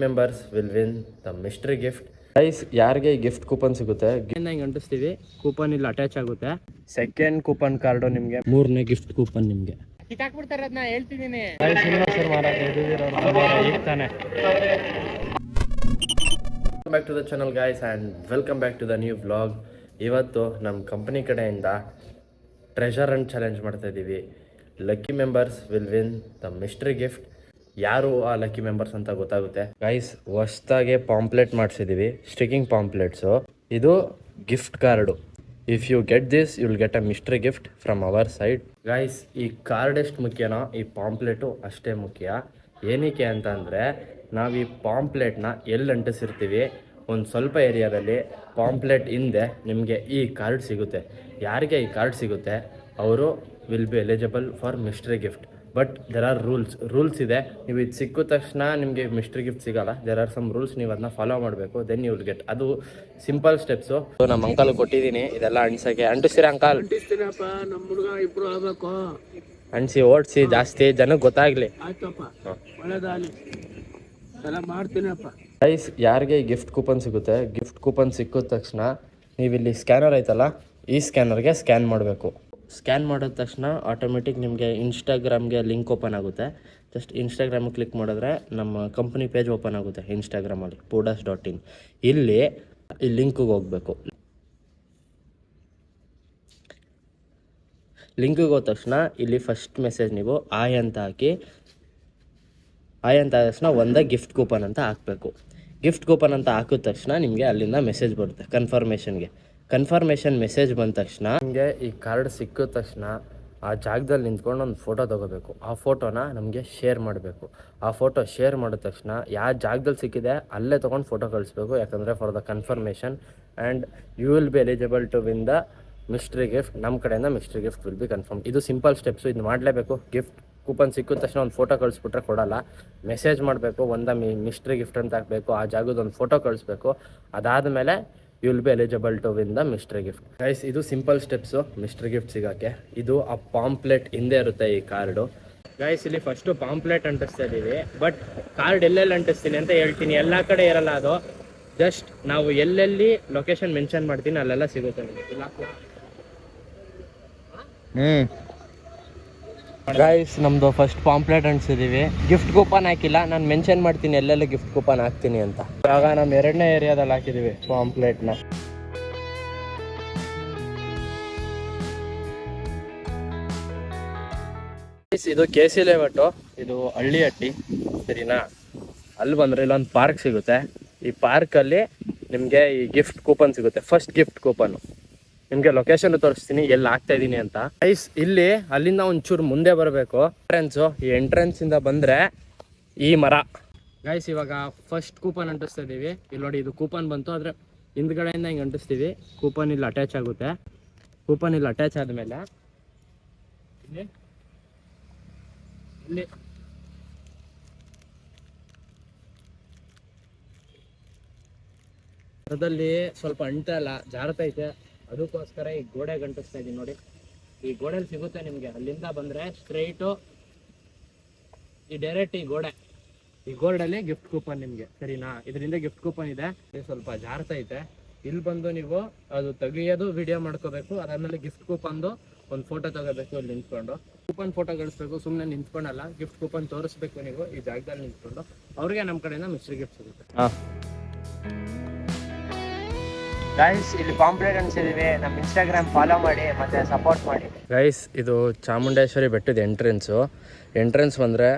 members will win the mystery gift. Guys ಯಾರಿಗೆ gift coupon ಸಿಗುತ್ತೆ ಹಿಂಗೆ ಅಂಟಿಸ್ತೀವಿ, ಕೂಪನ್ ಇಲ್ಲಿ ಅಟ್ಯಾಚ್ ಆಗುತ್ತೆ. ಸೆಕೆಂಡ್ ಕೂಪನ್ ಕಾರ್ಡು ನಿಮಗೆ, ಮೂರನೇ ಗಿಫ್ಟ್ ಕೂಪನ್ ನಿಮಗೆ ಕಿತ್ತಾಕ್ಬಿಡ್ತಾರೆ. ಅದನ್ನ ಹೇಳ್ತಿದ್ದೀನಿ. Back to the channel guys and welcome back to the new vlog. ಇವತ್ತು ನಮ್ಮ ಕಂಪನಿ ಕಡೆಯಿಂದ ಟ್ರೆಷರ್ ಹಂಟ್ ಚಾಲೆಂಜ್ ಮಾಡ್ತಾ ಇದ್ದೀವಿ. Lucky members will win the mystery gift. ಯಾರು ಆ ಲಕ್ಕಿ ಮೆಂಬರ್ಸ್ ಅಂತ ಗೊತ್ತಾಗುತ್ತೆ. ಗೈಸ್ ಹೊಸ್ದಾಗೆ ಪಾಂಪ್ಲೆಟ್ ಮಾಡಿಸಿದ್ದೀವಿ, ಸ್ಟಿಕಿಂಗ್ ಪಾಂಪ್ಲೆಟ್ಸು. ಇದು gift card. If you get this you will get a mystery gift from our side. Guys ಈ ಕಾರ್ಡ್ ಎಷ್ಟು ಮುಖ್ಯನೋ ಈ ಪಾಂಪ್ಲೆಟು ಅಷ್ಟೇ ಮುಖ್ಯ. ಏನಕ್ಕೆ ಅಂತಂದರೆ ನಾವು ಈ ಪಾಂಪ್ಲೆಟ್ನ ಎಲ್ಲಿ ಅಂಟಿಸಿರ್ತೀವಿ ಒಂದು ಸ್ವಲ್ಪ ಏರಿಯಾದಲ್ಲಿ ಪಾಂಪ್ಲೆಟ್ ಹಿಂದೆ ನಿಮಗೆ ಈ ಕಾರ್ಡ್ ಸಿಗುತ್ತೆ. ಯಾರಿಗೆ ಈ ಕಾರ್ಡ್ ಸಿಗುತ್ತೆ ಅವರು will be eligible for mystery gift. But there are rules ಇದೆ. ನೀವು ಇದು ಸಿಕ್ಕಿದ ತಕ್ಷಣ ನಿಮಗೆ ಮಿಸ್ಟ್ರಿ ಗಿಫ್ಟ್ ಸಿಗೋಲ್ಲ. ದೆರ್ ಆರ್ ಸಮ್ ರೂಲ್ಸ್, ನೀವು ಅದನ್ನ ಫಾಲೋ ಮಾಡಬೇಕು, ದೆನ್ ಯು ವಿಲ್ ಗೆಟ್. ಅದು ಸಿಂಪಲ್ ಸ್ಟೆಪ್ಸು. ನಮ್ಮ ಅಂಕಲ್ ಕೊಟ್ಟಿದ್ದೀನಿ ಇದೆಲ್ಲ ಅಂಟಿಸೋಕ್ಕೆ. ಅಂಟಿಸ್ತೀರ ಅಂಕಲ್? ನಮ್ಮ ಹುಡುಗ ಇಬ್ರು ಆಗಬೇಕು. ಅಂಟಿಸಿ ಓಡಿಸಿ, ಜಾಸ್ತಿ ಜನಕ್ಕೆ ಗೊತ್ತಾಗಲಿ. ಗೈಸ್ ಯಾರಿಗೆ ಗಿಫ್ಟ್ ಕೂಪನ್ ಸಿಗುತ್ತೆ, ಗಿಫ್ಟ್ ಕೂಪನ್ ಸಿಕ್ಕಿದ ತಕ್ಷಣ ನೀವು ಇಲ್ಲಿ ಸ್ಕ್ಯಾನರ್ ಐತಲ್ಲ, ಈ ಸ್ಕ್ಯಾನರ್ಗೆ ಸ್ಕ್ಯಾನ್ ಮಾಡಬೇಕು. ಸ್ಕ್ಯಾನ್ ಮಾಡಿದ ತಕ್ಷಣ ಆಟೋಮೆಟಿಕ್ ನಿಮಗೆ ಇನ್ಸ್ಟಾಗ್ರಾಮ್ಗೆ ಲಿಂಕ್ ಓಪನ್ ಆಗುತ್ತೆ. ಜಸ್ಟ್ ಇನ್ಸ್ಟಾಗ್ರಾಮಿಗೆ ಕ್ಲಿಕ್ ಮಾಡಿದ್ರೆ ನಮ್ಮ ಕಂಪ್ನಿ ಪೇಜ್ ಓಪನ್ ಆಗುತ್ತೆ ಇನ್ಸ್ಟಾಗ್ರಾಮಲ್ಲಿ, pudas.in. ಇಲ್ಲಿ ಈ ಲಿಂಕಿಗೆ ಹೋಗಬೇಕು. ಲಿಂಕಿಗೆ ಹೋದ ತಕ್ಷಣ ಇಲ್ಲಿ ಫಸ್ಟ್ ಮೆಸೇಜ್ ನೀವು ಆಯ್ ಅಂತ ಹಾಕಿ, ಆಯ್ ಅಂತ ಆದ ತಕ್ಷಣ ಒಂದೇ ಗಿಫ್ಟ್ ಕೂಪನ್ ಅಂತ ಹಾಕಬೇಕು. ಗಿಫ್ಟ್ ಕೂಪನ್ ಅಂತ ಹಾಕಿದ ತಕ್ಷಣ ನಿಮಗೆ ಅಲ್ಲಿಂದ ಮೆಸೇಜ್ ಬರುತ್ತೆ ಕನ್ಫರ್ಮೇಷನ್ಗೆ. ಕನ್ಫರ್ಮೇಷನ್ ಮೆಸೇಜ್ ಬಂದ ತಕ್ಷಣ ನಿಮಗೆ ಈ ಕಾರ್ಡ್ ಸಿಕ್ಕಿದ ತಕ್ಷಣ ಆ ಜಾಗದಲ್ಲಿ ನಿಂತ್ಕೊಂಡು ಒಂದು ಫೋಟೋ ತೊಗೋಬೇಕು. ಆ ಫೋಟೋನ ನಮಗೆ ಶೇರ್ ಮಾಡಬೇಕು. ಆ ಫೋಟೋ ಶೇರ್ ಮಾಡಿದ ತಕ್ಷಣ ಯಾವ ಜಾಗದಲ್ಲಿ ಸಿಕ್ಕಿದೆ ಅಲ್ಲೇ ತೊಗೊಂಡು ಫೋಟೋ ಕಳಿಸ್ಬೇಕು. ಯಾಕಂದರೆ for the confirmation and you will be eligible to win the mystery gift. ನಮ್ಮ ಕಡೆಯಿಂದ mystery gift will be confirm. ಇದು ಸಿಂಪಲ್ ಸ್ಟೆಪ್ಸು, ಇದು ಮಾಡಲೇಬೇಕು. ಗಿಫ್ಟ್ ಕೂಪನ್ ಸಿಕ್ಕಿದ ತಕ್ಷಣ ಒಂದು ಫೋಟೋ ಕಳಿಸ್ಬಿಟ್ರೆ ಕೊಡೋಲ್ಲ. ಮೆಸೇಜ್ ಮಾಡಬೇಕು, ಮಿಸ್ಟ್ರಿ ಗಿಫ್ಟ್ ಅಂತ ಹಾಕಬೇಕು, ಆ ಜಾಗದ ಒಂದು ಫೋಟೋ ಕಳಿಸ್ಬೇಕು. ಅದಾದಮೇಲೆ you will be eligible to win the mystery gift. Guys ಇದು ಸಿಂಪಲ್ ಸ್ಟೆಪ್ಸು ಮಿಸ್ಟ್ರಿ ಗಿಫ್ಟ್ ಸಿಗೋಕ್ಕೆ. ಇದು ಆ ಪಾಂಪ್ಲೆಟ್ ಹಿಂದೆ ಇರುತ್ತೆ ಈ ಕಾರ್ಡು. ಗೈಸ್ ಇಲ್ಲಿ ಫಸ್ಟು ಪಾಂಪ್ಲೆಟ್ ಅಂಟಿಸ್ತಾ ಇದ್ದೀವಿ. ಬಟ್ ಕಾರ್ಡ್ ಎಲ್ಲೆಲ್ಲಿ ಅಂಟಿಸ್ತೀನಿ ಅಂತ ಹೇಳ್ತೀನಿ. ಎಲ್ಲ ಕಡೆ ಇರಲ್ಲ ಅದು. ಜಸ್ಟ್ ನಾವು ಎಲ್ಲೆಲ್ಲಿ ಲೊಕೇಶನ್ ಮೆನ್ಷನ್ ಮಾಡ್ತೀನಿ ಅಲ್ಲೆಲ್ಲ ಸಿಗುತ್ತೆ ನಿಮಗೆ. ಗೈಸ್ ನಮ್ಮದು ಫಸ್ಟ್ ಪಾಂಪ್ಲೆಟ್ ಅಂಟಿಸಿದ್ದೀವಿ. ಗಿಫ್ಟ್ ಕೂಪನ್ ಹಾಕಿಲ್ಲ, ನಾನು ಮೆನ್ಷನ್ ಮಾಡ್ತೀನಿ ಎಲ್ಲೆಲ್ಲ ಗಿಫ್ಟ್ ಕೂಪನ್ ಹಾಕ್ತೀನಿ ಅಂತ. ಇವಾಗ ನಮ್ಮ ಎರಡನೇ ಏರಿಯಾದಲ್ಲಿ ಹಾಕಿದ್ದೀವಿ ಪಾಂಪ್ಲೆಟ್ನ. ಇದು KC ಲೇಔಟು, ಇದು ಹಳ್ಳಿ ಹಟ್ಟಿ, ಸರಿನಾ? ಅಲ್ಲಿ ಬಂದರೆ ಇಲ್ಲೊಂದು ಪಾರ್ಕ್ ಸಿಗುತ್ತೆ. ಈ ಪಾರ್ಕಲ್ಲಿ ನಿಮಗೆ ಈ ಗಿಫ್ಟ್ ಕೂಪನ್ ಸಿಗುತ್ತೆ. ಫಸ್ಟ್ ಗಿಫ್ಟ್ ಕೂಪನ್ನು ನಿಮಗೆ ಲೊಕೇಶನ್ ತೋರಿಸ್ತೀನಿ ಎಲ್ಲಿ ಹಾಕ್ತಾ ಇದ್ದೀನಿ ಅಂತ. ಗೈಸ್ ಇಲ್ಲಿ ಅಲ್ಲಿಂದ ಒಂಚೂರು ಮುಂದೆ ಬರಬೇಕು. ಎಂಟ್ರೆನ್ಸು, ಈ ಎಂಟ್ರೆನ್ಸಿಂದ ಬಂದರೆ ಈ ಮರ. ಗೈಸ್ ಇವಾಗ ಫಸ್ಟ್ ಕೂಪನ್ ಅಂಟಿಸ್ತಾ ಇದ್ದೀವಿ. ಇಲ್ಲಿ ನೋಡಿ ಇದು ಕೂಪನ್ ಬಂತು, ಆದರೆ ಹಿಂದ್ಗಡೆಯಿಂದ ಹಿಂಗೆ ಅಂಟಿಸ್ತೀವಿ. ಕೂಪನ್ ಇಲ್ಲಿ ಅಟ್ಯಾಚ್ ಆಗುತ್ತೆ. ಕೂಪನ್ ಇಲ್ಲಿ ಅಟ್ಯಾಚ್ ಆದಮೇಲೆ ಇಲ್ಲಿ ಅದಲ್ಲಿ ಸ್ವಲ್ಪ ಅಂಟಲ್ಲ, ಜಾರತೈತೆ. ಅದಕ್ಕೋಸ್ಕರ ಈ ಗೋಡೆ ಗಂಟಿಸ್ತಾ ಇದ್ದೀನಿ ನೋಡಿ. ಈ ಗೋಡೆಯಲ್ಲಿ ಸಿಗುತ್ತೆ ನಿಮಗೆ. ಅಲ್ಲಿಂದ ಬಂದರೆ ಸ್ಟ್ರೈಟು ಈ ಡೈರೆಕ್ಟ್ ಈ ಗೋಡೆಯಲ್ಲಿ ಗಿಫ್ಟ್ ಕೂಪನ್ ನಿಮಗೆ, ಸರಿನಾ? ಇದರಿಂದ ಗಿಫ್ಟ್ ಕೂಪನ್ ಇದೆ. ಸ್ವಲ್ಪ ಜಾರ್ತೈತೆ. ಇಲ್ಲಿ ಬಂದು ನೀವು ಅದು ತೆಗಿಯೋದು, ವಿಡಿಯೋ ಮಾಡ್ಕೋಬೇಕು. ಅದಾದಮೇಲೆ ಗಿಫ್ಟ್ ಕೂಪನ್ದು ಒಂದು ಫೋಟೋ ತಗೋಬೇಕು. ಇಲ್ಲಿ ನಿಂತ್ಕೊಂಡು ಕೂಪನ್ ಫೋಟೋ ಕಳಿಸ್ಬೇಕು. ಸುಮ್ಮನೆ ನಿಂತ್ಕೊಂಡಲ್ಲ, ಗಿಫ್ಟ್ ಕೂಪನ್ ತೋರಿಸ್ಬೇಕು ನೀವು ಈ ಜಾಗದಲ್ಲಿ ನಿಂತ್ಕೊಂಡು. ಅವ್ರಿಗೆ ನಮ್ಮ ಕಡೆಯಿಂದ ಮಿಸ್ಟ್ರಿ ಗಿಫ್ಟ್ ಸಿಗುತ್ತೆ. ಗೈಸ್ ಇಲ್ಲಿ ಪಾಂಪ್ಲೆಟ್ ಅಂಟಿಸಿದ್ದೀವಿ. ನಮ್ಮ ಇನ್ಸ್ಟಾಗ್ರಾಮ್ ಫಾಲೋ ಮಾಡಿ ಮತ್ತು ಸಪೋರ್ಟ್ ಮಾಡಿ. ಗೈಸ್ ಇದು ಚಾಮುಂಡೇಶ್ವರಿ ಬೆಟ್ಟದ ಎಂಟ್ರೆನ್ಸ್ ಬಂದರೆ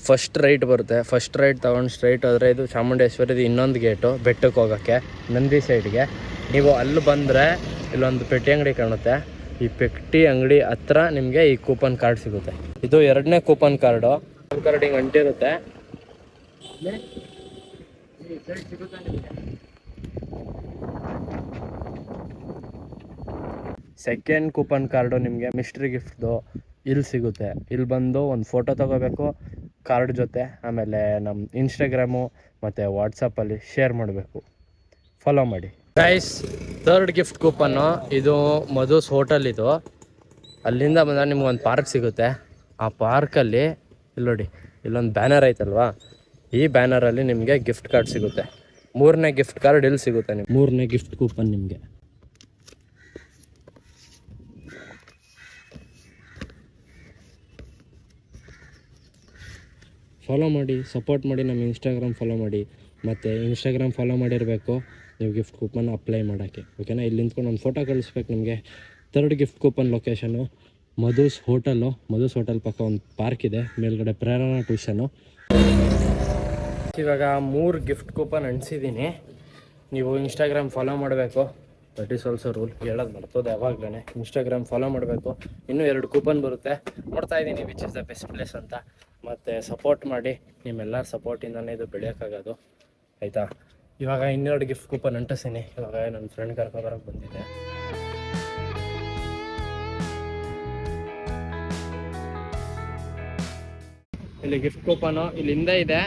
ಫಸ್ಟ್ ರೈಟ್ ಬರುತ್ತೆ. ಫಸ್ಟ್ ರೈಟ್ ತೊಗೊಂಡು ಸ್ಟ್ರೈಟ್ ಹೋದರೆ ಇದು ಚಾಮುಂಡೇಶ್ವರಿದು ಇನ್ನೊಂದು ಗೇಟು ಬೆಟ್ಟಕ್ಕೆ ಹೋಗೋಕ್ಕೆ, ನಂದಿ ಸೈಡ್ಗೆ. ನೀವು ಅಲ್ಲಿ ಬಂದರೆ ಇಲ್ಲೊಂದು ಪೆಟ್ಟಿ ಅಂಗಡಿ ಕಾಣುತ್ತೆ. ಈ ಪೆಟ್ಟಿ ಅಂಗಡಿ ಹತ್ರ ನಿಮಗೆ ಈ ಕೂಪನ್ ಕಾರ್ಡ್ ಸಿಗುತ್ತೆ. ಇದು ಎರಡನೇ ಕೂಪನ್ ಕಾರ್ಡು. ಕಾರ್ಡ್ ಹಿಂಗೆ ಅಂಟಿರುತ್ತೆ. ಸಿಗುತ್ತೆ ನಿಮಗೆ. ಸೆಕೆಂಡ್ ಕೂಪನ್ ಕಾರ್ಡು ನಿಮಗೆ ಮಿಸ್ಟ್ರಿ ಗಿಫ್ಟ್ದು ಇಲ್ಲಿ ಸಿಗುತ್ತೆ. ಇಲ್ಲಿ ಬಂದು ಒಂದು ಫೋಟೋ ತೊಗೋಬೇಕು ಕಾರ್ಡ್ ಜೊತೆ. ಆಮೇಲೆ ನಮ್ಮ ಇನ್ಸ್ಟಾಗ್ರಾಮು ಮತ್ತು ವಾಟ್ಸಪ್ಪಲ್ಲಿ ಶೇರ್ ಮಾಡಬೇಕು. ಫಾಲೋ ಮಾಡಿ. ಗೈಸ್ ಥರ್ಡ್ ಗಿಫ್ಟ್ ಕೂಪನ್ನು ಇದು ಮಧುಸ್ ಹೋಟೆಲ್. ಇದು ಅಲ್ಲಿಂದ ಬಂದರೆ ನಿಮ್ಗೆ ಒಂದು ಪಾರ್ಕ್ ಸಿಗುತ್ತೆ. ಆ ಪಾರ್ಕಲ್ಲಿ ಇಲ್ಲಿ ನೋಡಿ, ಇಲ್ಲೊಂದು ಬ್ಯಾನರ್ ಐತಲ್ವಾ, ಈ ಬ್ಯಾನರಲ್ಲಿ ನಿಮಗೆ ಗಿಫ್ಟ್ ಕಾರ್ಡ್ ಸಿಗುತ್ತೆ. 3ನೇ ಗಿಫ್ಟ್ ಕಾರ್ಡ್ ಇಲ್ಲಿ ಸಿಗುತ್ತೆ. ನಿಮ್ಗೆ 3ನೇ ಗಿಫ್ಟ್ ಕೂಪನ್ ನಿಮಗೆ. ಫಾಲೋ ಮಾಡಿ, ಸಪೋರ್ಟ್ ಮಾಡಿ, ನಮ್ಮ ಇನ್ಸ್ಟಾಗ್ರಾಮ್ ಫಾಲೋ ಮಾಡಿ. ಮತ್ತು ಇನ್ಸ್ಟಾಗ್ರಾಮ್ ಫಾಲೋ ಮಾಡಿರಬೇಕು ನೀವು ಗಿಫ್ಟ್ ಕೂಪನ್ ಅಪ್ಲೈ ಮಾಡೋಕ್ಕೆ, ಓಕೆನಾ. ಇಲ್ಲಿ ನಿಂತ್ಕೊಂಡು ಒಂದು ಫೋಟೋ ಕಳಿಸ್ಬೇಕು ನಿಮಗೆ. 3rd gift coupon location Madhu's hotel ಪಕ್ಕ ಒಂದು ಪಾರ್ಕ್ ಇದೆ, ಮೇಲ್ಗಡೆ ಪ್ರೇರಣಾ ಟ್ಯೂಷನು. ಇವಾಗ 3 ಗಿಫ್ಟ್ ಕೂಪನ್ ಅಂಟಿಸಿದ್ದೀನಿ. ನೀವು ಇನ್ಸ್ಟಾಗ್ರಾಮ್ ಫಾಲೋ ಮಾಡಬೇಕು. That is also rule. ಹೇಳೋದು ಮರ್ತೋದೆ ಯಾವಾಗಲೇ. ಇನ್ಸ್ಟಾಗ್ರಾಮ್ ಫಾಲೋ ಮಾಡಬೇಕು. ಇನ್ನೂ 2 ಕೂಪನ್ ಬರುತ್ತೆ. ನೋಡ್ತಾ ಇದ್ದೀನಿ which is the best place ಅಂತ. ಮತ್ತು ಸಪೋರ್ಟ್ ಮಾಡಿ, ನಿಮ್ಮೆಲ್ಲರ ಸಪೋರ್ಟಿಂದನೇ ಇದು ಬೆಳೆಯೋಕ್ಕಾಗೋದು, ಆಯಿತಾ. ಇವಾಗ 2 ಗಿಫ್ಟ್ ಕೂಪನ್ ಅಂಟಿಸ್ತೀನಿ. ಇವಾಗ ನನ್ನ ಫ್ರೆಂಡ್ ಕರ್ಕೊಬರೋಕ್ಕೆ ಬಂದಿದ್ದೆ. ಇಲ್ಲಿ ಗಿಫ್ಟ್ ಕೂಪನು ಇಲ್ಲಿ ಹಿಂದೆ ಇದೆ.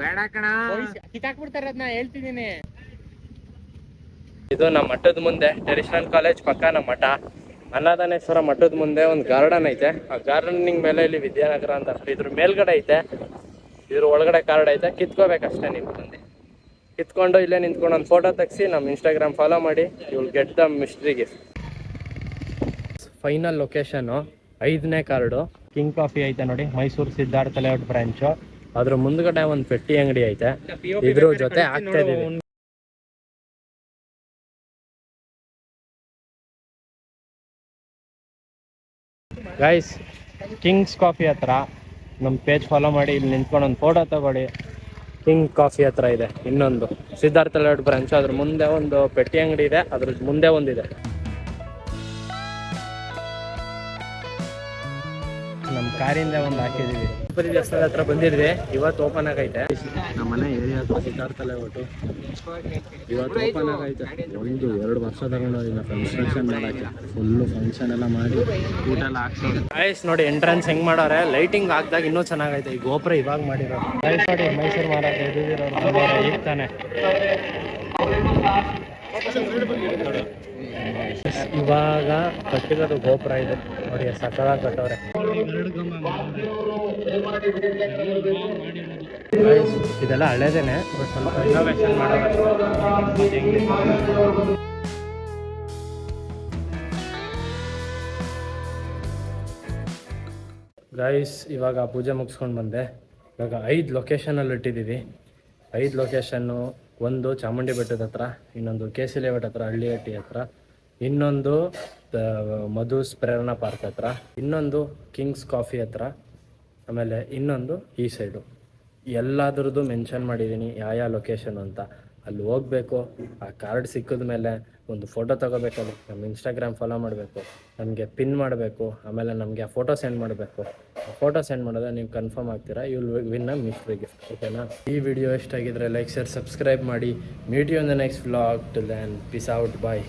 ಬೇಡ ಕಣ, ಕಿತ್ತಾಕ್ಬಿಡ್ತಾರೆ ಅದನ್ನ, ಹೇಳ್ತಿದ್ದೀನಿ. ಇದು ನಮ್ಮ ಮಠದ ಮುಂದೆ, ಟ್ರೆಡಿಷನಲ್ ಕಾಲೇಜ್ ಪಕ್ಕ ನಮ್ಮ ಮಠ. ಅನ್ನದಾನೇಶ್ವರ ಮಠದ ಮುಂದೆ ಒಂದು ಗಾರ್ಡನ್ ಐತೆ. ಆ ಗಾರ್ಡನಿಂಗ್ ಮೇಲೆ ಇಲ್ಲಿ ವಿದ್ಯಾನಗರ ಅಂತ ಇದ್ರ ಮೇಲ್ಗಡೆ ಐತೆ, ಇದ್ರ ಒಳಗಡೆ ಕಾರ್ಡ್ ಐತೆ. ಕಿತ್ಕೋಬೇಕಷ್ಟೇ ನೀವು ಬಂದು. ಕಿತ್ಕೊಂಡು ಇಲ್ಲೇ ನಿಂತ್ಕೊಂಡು ಒಂದು ಫೋಟೋ ತೆಗಿಸಿ ನಮ್ಮ ಇನ್ಸ್ಟಾಗ್ರಾಮ್ ಫಾಲೋ ಮಾಡಿ. You will get the mystery gift. Final ಲೊಕೇಶನ್ನು 5ನೇ ಕಾರ್ಡು. ಕಿಂಗ್ ಕಾಫಿ ಐತೆ ನೋಡಿ, ಮೈಸೂರು ಸಿದ್ಧಾರ್ಥ ಲೇಔಟ್ ಬ್ರಾಂಚು. ಅದ್ರ ಮುಂದ್ಗಡೆ ಒಂದು ಪೆಟ್ಟಿ ಅಂಗಡಿ ಐತೆ. ಇದ್ರ ಜೊತೆ ಆಗ್ತಾ ಇದೀವಿ. ಗೈಸ್, ಕಿಂಗ್ಸ್ ಕಾಫಿ ಹತ್ರ ನಮ್ಮ ಪೇಜ್ ಫಾಲೋ ಮಾಡಿ. ಇಲ್ಲಿ ನಿಂತ್ಕೊಂಡು ಒಂದು ಫೋಟೋ ತಗೊಳ್ಳಿ. ಕಿಂಗ್ ಕಾಫಿ ಹತ್ರ ಇದೆ ಇನ್ನೊಂದು ಸಿದ್ಧಾರ್ಥ ಲೇಔಟ್ ಬ್ರಾಂಚ್. ಅದ್ರ ಮುಂದೆ ಒಂದು ಪೆಟ್ಟಿ ಅಂಗಡಿ ಇದೆ, ಅದ್ರ ಮುಂದೆ ಒಂದಿದೆ. ನಮ್ಮ ಕಾರಿಂದ ಒಂದು ಹಾಕಿದ್ದೀವಿ. ತಿರುಪತಿ ದೇವಸ್ಥಾನದ ಹತ್ರ ಬಂದಿದ್ವಿ. ಇವತ್ತು ಓಪನ್ ಆಗೈತೆ ನಮ್ಮ ಮನೆ ಏರಿಯಾ ಸಿದ್ಧಾರ್ಥ ಲೇಔಟು. ಇವತ್ತು ಓಪನ್ ಆಗೈತೆ. 1-2 ವರ್ಷ ತಗೊಂಡೋಗಿಲ್ಲ ಕನ್ಸ್ಟ್ರಕ್ಷನ್ ಮಾಡೋಕ್ಕೆ. ಫುಲ್ಲು ಫಂಕ್ಷನ್ ಎಲ್ಲ ಮಾಡಿ ಊಟ ಎಲ್ಲ ಹಾಕ್ಸೋದು. ಗೈಸ್ ನೋಡಿ ಎಂಟ್ರೆನ್ಸ್ ಹೆಂಗೆ ಮಾಡೋರೆ. ಲೈಟಿಂಗ್ ಹಾಕ್ದಾಗ ಇನ್ನೂ ಚೆನ್ನಾಗೈತೆ. ಈ ಗೋಪುರ ಇವಾಗ ಮಾಡಿರೋರು. ಗೈಸ್ ನೋಡಿ ಮೈಸೂರು ಮಾರಾಟ ಎದುರಿರೋರು ಈಗ ತಾನೆ. ಇವಾಗ ಕಟ್ಟಿರೋದು ಗೋಪುರ ಇದು ನೋಡಿ, ಸಕ್ಕದಾಗಿ ಕಟ್ಟವ್ರೆ. ಇದೆಲ್ಲ ಹಳೇದೇನೆ, ಬಟ್ ಸ್ವಲ್ಪ ಇನೋವೇಷನ್ ಮಾಡೋದು. ಗೈಸ್ ಇವಾಗ ಪೂಜೆ ಮುಗಿಸ್ಕೊಂಡು ಬಂದೆ. ಇವಾಗ 5 ಲೊಕೇಶನಲ್ಲಿ ಇಟ್ಟಿದ್ದೀವಿ. 5 ಲೊಕೇಶನ್ನು. ಒಂದು ಚಾಮುಂಡಿ ಬೆಟ್ಟದ ಹತ್ರ, ಇನ್ನೊಂದು KC ಲೇಔಟ್ ಹತ್ರ, ಹಳ್ಳಿಹಟ್ಟಿ ಹತ್ರ, ಇನ್ನೊಂದು ಮಧುಸ್ ಪ್ರೇರಣಾ ಪಾರ್ಕ್ ಹತ್ರ, ಇನ್ನೊಂದು ಕಿಂಗ್ಸ್ ಕಾಫಿ ಹತ್ರ, ಆಮೇಲೆ ಇನ್ನೊಂದು ಈ ಸೈಡು. ಎಲ್ಲದ್ರದ್ದು ಮೆನ್ಷನ್ ಮಾಡಿದ್ದೀನಿ ಯಾವ ಲೊಕೇಶನ್ ಅಂತ. ಅಲ್ಲಿ ಹೋಗಬೇಕು. ಆ ಕಾರ್ಡ್ ಸಿಕ್ಕಿದ ಮೇಲೆ ಒಂದು ಫೋಟೋ ತೊಗೋಬೇಕಲ್ಲಿ. ನಮ್ಮ ಇನ್ಸ್ಟಾಗ್ರಾಮ್ ಫಾಲೋ ಮಾಡಬೇಕು, ನಮಗೆ ಪಿನ್ ಮಾಡಬೇಕು, ಆಮೇಲೆ ನಮಗೆ ಆ ಫೋಟೋ ಸೆಂಡ್ ಮಾಡಬೇಕು. ಆ ಫೋಟೋ ಸೆಂಡ್ ಮಾಡಿದ್ರೆ ನೀವು ಕನ್ಫರ್ಮ್ ಆಗ್ತೀರಾ, you will win a mystery gift, ಓಕೆನಾ. ಈ ವಿಡಿಯೋ ಇಷ್ಟ ಆಗಿದ್ರೆ ಲೈಕ್, ಶೇರ್, ಸಬ್ಸ್ಕ್ರೈಬ್ ಮಾಡಿ. Meet you in the next vlog. Till then peace out, bye.